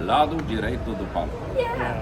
Lado, Direito do Palco. Yeah.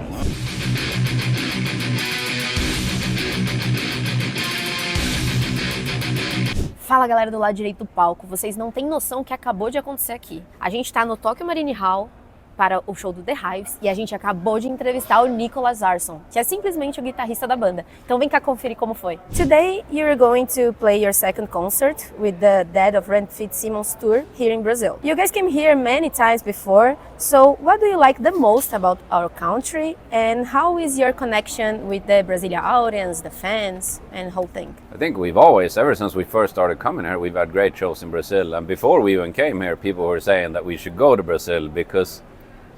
Fala galera do lado direito do palco, vocês não têm noção o que acabou de acontecer aqui. A gente tá no Tokyo Marine Hall para o show do The Hives e a gente acabou de entrevistar o NICHOLAUS ARSON, que é simplesmente o guitarrista da banda. Então vem cá conferir como foi. Today you're going to play your second concert with the Death of Randy Fitzsimmons tour here in Brazil. You guys came here many times before, so what do you like the most about our country and how is your connection with the Brazilian audience, the fans and whole thing? I think we've always, ever since we first started coming here, we've had great shows in Brazil. And before we even came here, people were saying that we should go to Brazil because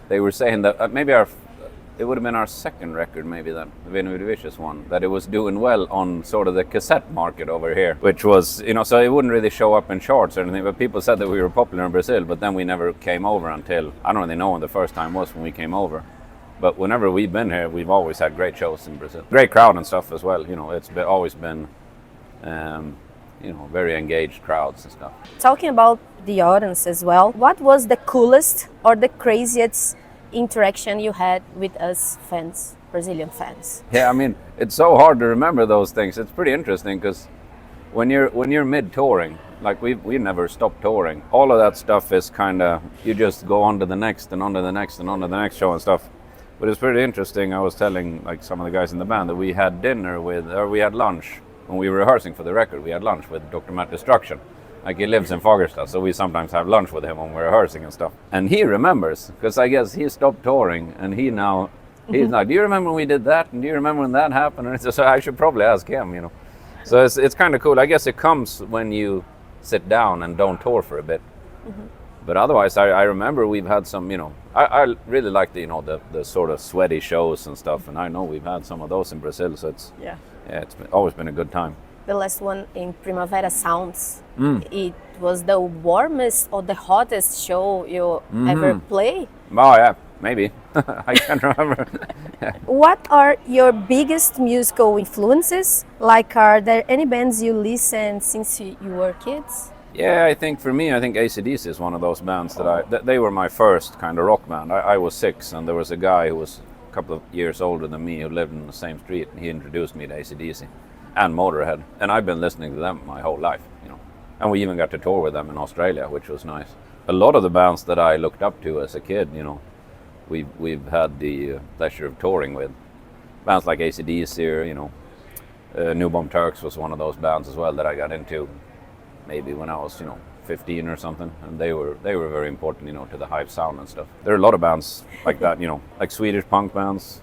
they were saying that maybe it would have been our second record, maybe then, the Vinny Vicious one, that it was doing well on sort of the cassette market over here, which was, so it wouldn't really show up in charts or anything, but people said that we were popular in Brazil, but then we never came over until, I don't really know when the first time was when we came over. But whenever we've been here, we've always had great shows in Brazil. Great crowd and stuff as well, it's always been, very engaged crowds and stuff. Talking about the audience as well, what was the coolest or the craziest interaction you had with us fans, Brazilian fans? Yeah, it's so hard to remember those things. It's pretty interesting because when you're mid-touring, like we never stopped touring, all of that stuff is kind of, you just go on to the next and on to the next and on to the next show and stuff. But it's pretty interesting. I was telling like some of the guys in the band that we had we had lunch when we were rehearsing for the record. We had lunch with Dr. Matt Destruction. Like he lives in Fagersta, so we sometimes have lunch with him when we're rehearsing and stuff. And he remembers, because I guess he stopped touring, and he's like, do you remember when we did that? And do you remember when that happened? And so I should probably ask him, So it's kind of cool. I guess it comes when you sit down and don't tour for a bit. Mm-hmm. But otherwise, I remember we've had some, I really like the sort of sweaty shows and stuff, and I know we've had some of those in Brazil, so it's always been a good time. The last one in Primavera Sounds, it was the warmest or the hottest show you ever play? Oh yeah, maybe. I can't remember. What are your biggest musical influences? Like, are there any bands you listen since you were kids? Yeah, I think for me, AC/DC is one of those bands that they were my first kind of rock band. I was 6 and there was a guy who was a couple of years older than me who lived in the same street, and he introduced me to AC/DC and Motorhead, and I've been listening to them my whole life, And we even got to tour with them in Australia, which was nice. A lot of the bands that I looked up to as a kid, we've had the pleasure of touring with. Bands like AC/DC or, New Bomb Turks was one of those bands as well that I got into maybe when I was, 15 or something, and they were very important, to the Hives sound and stuff. There are a lot of bands like that, like Swedish punk bands,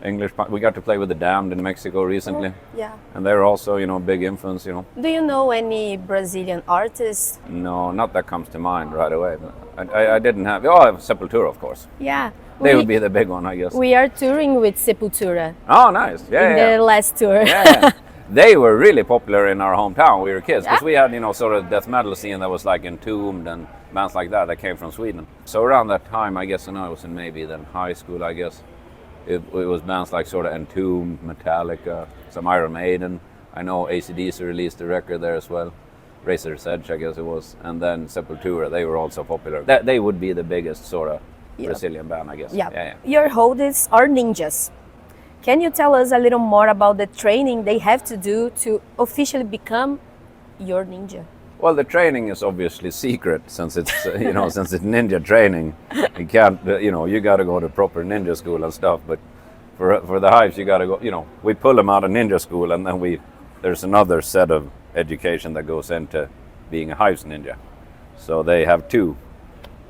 English punk. We got to play with the Damned in Mexico recently. Yeah. And they're also, a big influence, Do you know any Brazilian artists? No, not that comes to mind right away. But I didn't have, Sepultura, of course. Yeah. They would be the big one, I guess. We are touring with Sepultura. Oh, nice. Yeah, in the last tour. Yeah. They were really popular in our hometown when we were kids, because we had, sort of death metal scene that was like Entombed and bands like that came from Sweden. So around that time, I guess, I was in maybe then high school, I guess, it was bands like sort of Entombed, Metallica, some Iron Maiden. I know AC/DC released a record there as well. Razor's Edge, I guess it was. And then Sepultura, they were also popular. They would be the biggest sort of Brazilian band, I guess. Yeah. Your roadies are ninjas. Can you tell us a little more about the training they have to do to officially become your ninja? Well, the training is obviously secret since it's since it's ninja training. You can't you got to go to proper ninja school and stuff. But for the Hives, you got to go. We pull them out of ninja school, and then there's another set of education that goes into being a Hives ninja. So they have 2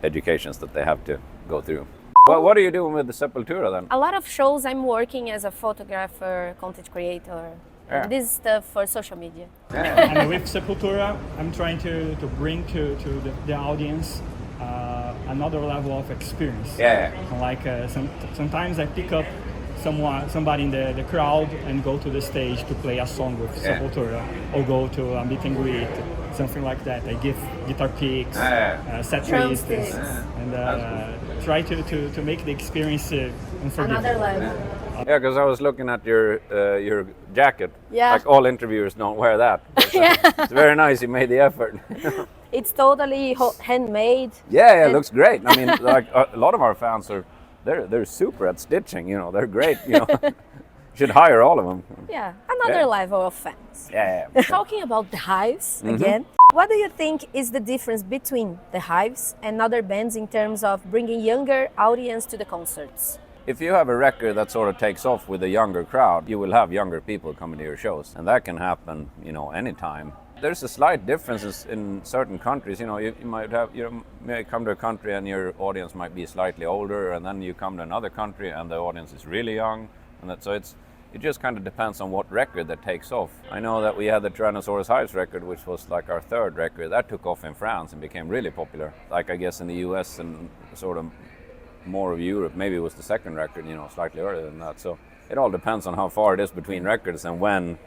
educations that they have to go through. Well, what are you doing with the Sepultura then? A lot of shows I'm working as a photographer, content creator. Yeah. This stuff for social media. Yeah. And with Sepultura, I'm trying to bring to the audience another level of experience. Yeah. Like sometimes I pick up somebody in the crowd and go to the stage to play a song with Sepultura, or go to a meet and greet, something like that. I give guitar picks, set lists, and try to make the experience unforgettable. Another level. Yeah, because I was looking at your jacket. Yeah. Like all interviewers don't wear that. It's very nice. You made the effort. It's totally handmade. Yeah, it looks great. Like a lot of our fans are they're super at stitching. You know, they're great. You know, should hire all of them. Yeah, another level of fans. Yeah. Talking about the Hives again, what do you think is the difference between the Hives and other bands in terms of bringing younger audience to the concerts? If you have a record that sort of takes off with a younger crowd, you will have younger people coming to your shows, and that can happen, you know, anytime. There's a slight difference in certain countries. You know, you may come to a country and your audience might be slightly older, and then you come to another country and the audience is really young, and so it just kind of depends on what record that takes off. I know that we had the Tyrannosaurus Hives record, which was like our third record. That took off in France and became really popular. Like I guess in the US and sort of more of Europe, maybe it was the second record, you know, slightly earlier than that. So it all depends on how far it is between records and when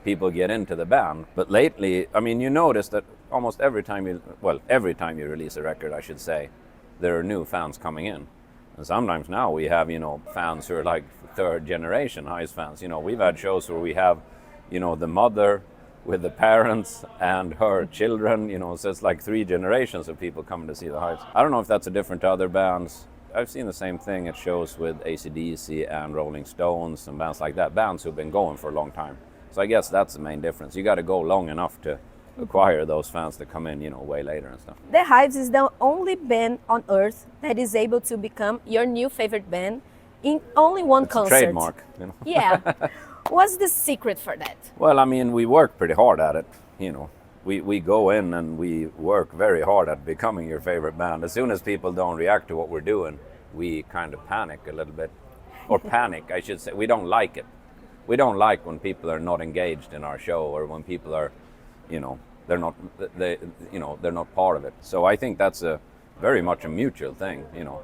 people get into the band. But lately, I mean, you notice that almost every time you release a record, I should say, there are new fans coming in. And sometimes now we have, you know, fans who are like third generation Hives fans. You know, we've had shows where we have, you know, the mother with the parents and her children, you know, so it's like 3 generations of people coming to see the Hives. I don't know if that's different to other bands. I've seen the same thing at shows with AC/DC and Rolling Stones and bands like that, bands who've been going for a long time. So I guess that's the main difference. You got to go long enough to acquire those fans that come in, you know, way later and stuff. The Hives is the only band on earth that is able to become your new favorite band in only one It's concert. a trademark, you know. Yeah. What's the secret for that? Well, I mean, we work pretty hard at it, you know. We go in and we work very hard at becoming your favorite band. As soon as people don't react to what we're doing, we kind of panic a little bit. Or panic, I should say. We don't like it. We don't like when people are not engaged in our show, or when people are, you know, they're not part of it. So I think that's very much a mutual thing, you know.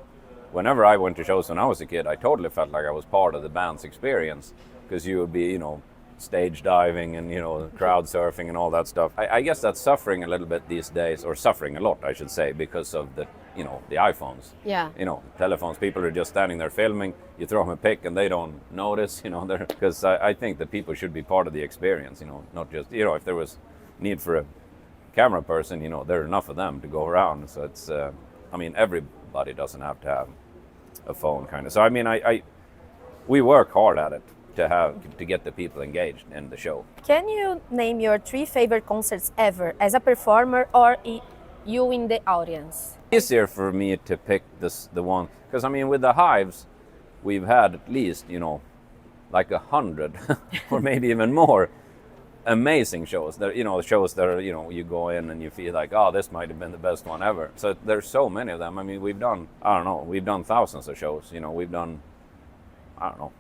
Whenever I went to shows when I was a kid, I totally felt like I was part of the band's experience, because you would be, you know, stage diving and, you know, crowd surfing and all that stuff. I guess that's suffering a little bit these days, or suffering a lot, I should say, because of the, you know, the iPhones. Yeah. You know, telephones, people are just standing there filming, you throw them a pic and they don't notice, you know, because I think that people should be part of the experience, you know, not just, you know, if there was need for a camera person, you know, there are enough of them to go around. So it's, I mean, everybody doesn't have to have a phone kind of. So I mean, we work hard at it to get the people engaged in the show. Can you name your 3 favorite concerts ever as a performer or you in the audience? Easier for me to pick the one, because I mean, with the Hives, we've had at least, you know, like 100 or maybe even more amazing shows. That, you know, shows that are, you know, you go in and you feel like, oh, this might have been the best one ever. So there's so many of them. I mean, we've done thousands of shows. You know, we've done, I don't know,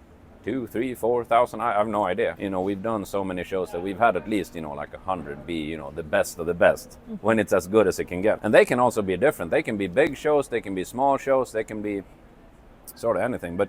2, 3, 4,000. I have no idea. You know, we've done so many shows that we've had at least, you know, like 100 be, you know, the best of the best when it's as good as it can get. And they can also be different. They can be big shows, they can be small shows, they can be sort of anything. But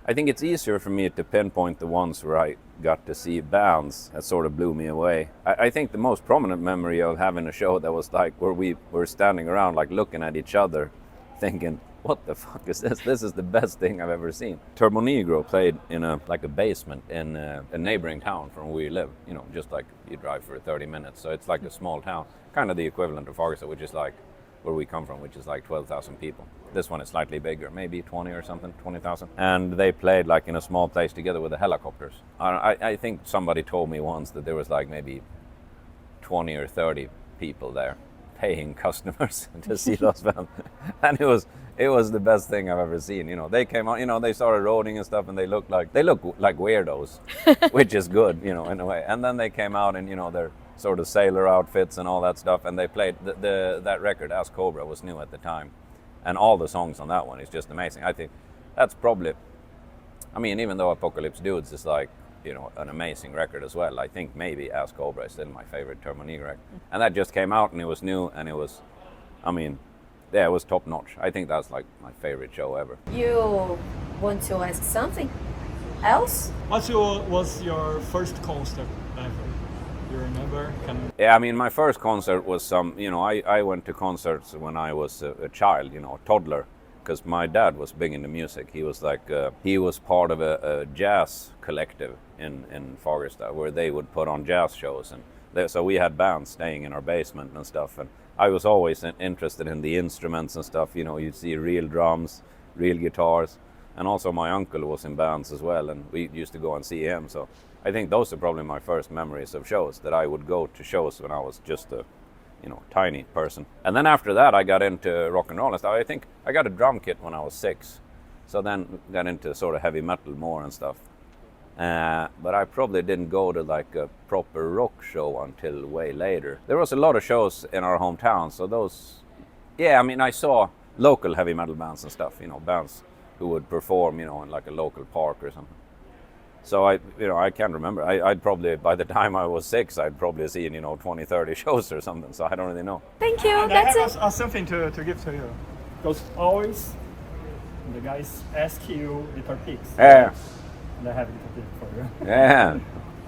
I think it's easier for me to pinpoint the ones where I got to see bands that sort of blew me away. I think the most prominent memory of having a show that was like where we were standing around like looking at each other thinking, what the fuck is this? This is the best thing I've ever seen. Turbo Negro played in a basement in a neighboring town from where we live. You know, just like you drive for 30 minutes. So it's like a small town, kind of the equivalent of Fagersta, which is like where we come from, which is like 12,000 people. This one is slightly bigger, maybe 20 or something, 20,000. And they played like in a small place together with the helicopters. I think somebody told me once that there was like maybe 20 or 30 people there, paying customers to see those bands. And it was the best thing I've ever seen. You know, they came out, you know, they started roading and stuff, and they look like weirdos, which is good, you know, in a way. And then they came out in, you know, their sort of sailor outfits and all that stuff, and they played that record, As Cobra, was new at the time, and all the songs on that one is just amazing. I think that's probably, I mean, even though Apocalypse Dudes is like, you know, an amazing record as well, I think maybe As Cobra is still my favorite Turbo Negro record. And that just came out and it was new and it was, I mean, yeah, it was top notch. I think that's like my favorite show ever. You want to ask something else? Was your first concert ever? You remember? Yeah, I mean, my first concert was you know, I went to concerts when I was a child, you know, a toddler, because my dad was big into music. He was like, he was part of a jazz collective in Fagersta where they would put on jazz shows. And so we had bands staying in our basement and stuff. And I was always interested in the instruments and stuff. You know, you'd see real drums, real guitars. And also my uncle was in bands as well, and we used to go and see him. So I think those are probably my first memories of shows, that I would go to shows when I was just a tiny person. And then after that I got into rock and roll and stuff. I think I got a drum kit when I was 6. So then got into sort of heavy metal more and stuff. But I probably didn't go to like a proper rock show until way later. There was a lot of shows in our hometown, so those, yeah, I mean, I saw local heavy metal bands and stuff, bands who would perform, in like a local park or something. So I can't remember. I'd probably, by the time I was 6, I'd probably seen, 20, 30 shows or something. So I don't really know. Thank you. And That's I it. have something to give to you. Because always the guys ask you guitar picks. Yeah. And I have guitar picks for you. Yeah.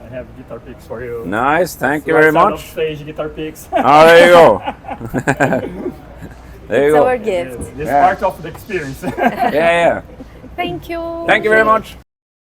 I have guitar picks for you. Nice. Thank you very much. Stage guitar picks. Oh, there you go. There you It's go. our gift. This Yeah. part of the experience. Yeah. Thank you. Thank you very much.